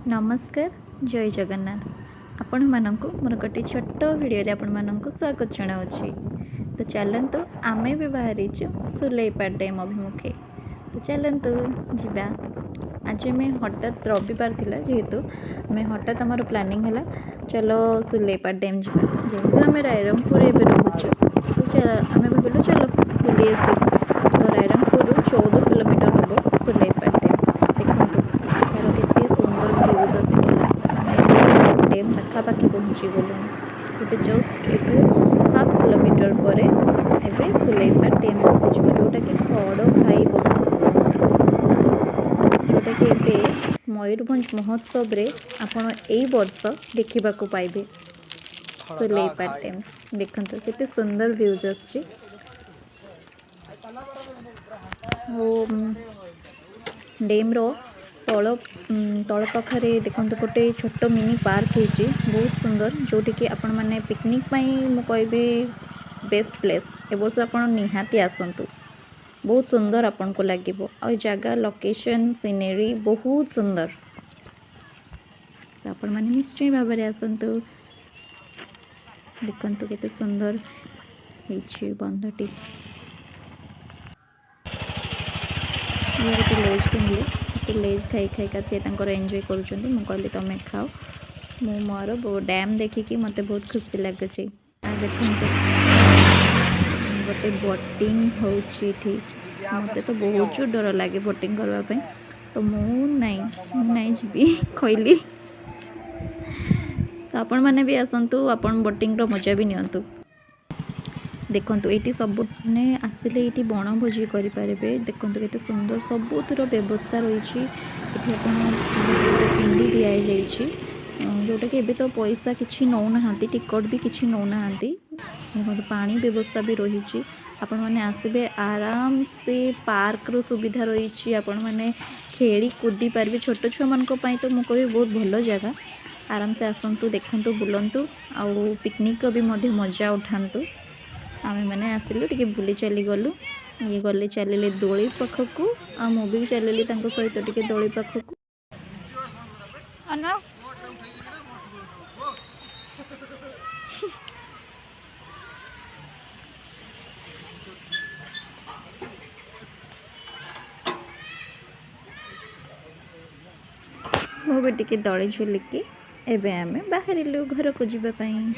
नमस्कार जय जगन्नाथ आपण मानक मोर गोटे छोट भिडियो आपण मानक स्वागत जनावि। तो चलतु आमे भी बाहरी सुलेपाट डैम अभिमुखे। तो चलतु जीवा। आज आम हठात रविवार थिला जेहेतु आम हठात आमर प्लानिंग है चलो सुलेपाट डैम जा जेहेतु आम रायरंगपुर एवं रोचु तो आम भाविलु चलो बुली आस। तो रायरंगपुर 14 किलोमीटर हम सुलेपाट डैम देखु तार के सुंदर भ्यूज आसीगला। आम डैम पाखापाखि पहुँची गलु। ए जस्ट एटू हाफ किलोमीटर पर एवं सुलेपाट डैम आसी जोटा कि खड़ खाई बंध जोटा कि एवं मयूरभंज महोत्सव रे आपण एई वर्ष देखा पाइबे। सुलेपाट डैम देखते केते सुंदर व्यूज आछि। डैम रो तल तल पाखरे देखते गोटे छोट मिनी पार्क है बहुत सुंदर जोटि कि आपण माने पिकनिक मु कहबी बेस्ट प्लेस। ए वर्ष आपण निहाती आसंतु बहुत सुंदर आपन को लागिबो। आ जगह लोकेशन सीनरी बहुत सुंदर। आपण माने निश्चय भाव में आसंतु देखंतु केते सुंदर हेछि बंधटी। ये गोटे लेज किनले से लेज खाई खाई का सी एंजॉय करुँच। मु कहली तुम खाओ मु मोर डैम देखिकी मत बहुत खुशी लगे। देखते गोटे बोटिंग होची मत तो बहुत डर लगे बोटिंग करने तो मुई जी कहली। तो आपण मैंने भी आसतु आपण बोटिंग मजा भी नियंतु। देखु ये सब ने आसिले ये बनभोजी करेंगे। देखते केते सुंदर सबुतर व्यवस्था रही। पिंडी दि जाइए जोटा कि तो पैसा किसी नौना टिकट भी किसी नौना। देखो पानी व्यवस्था भी रही। आपण मैंने आसबे आराम से पार्क रो सुविधा रही। आपण मैंने खेली कूदी पारे छोट छुआ मान तो मुझे कह बहुत भल जगह। आराम से आसतु देखु बुलंतु आउ पिकनिक रो भी मजा उठातु। आम मैंने आसिलु टे बुली चली गलु। ये गले चलिए दोली पाखक आ भी चलिए सहित टे दोली पाखक। मु भी टे दली झुलिकी एवं आम बाहर घर को जावाई।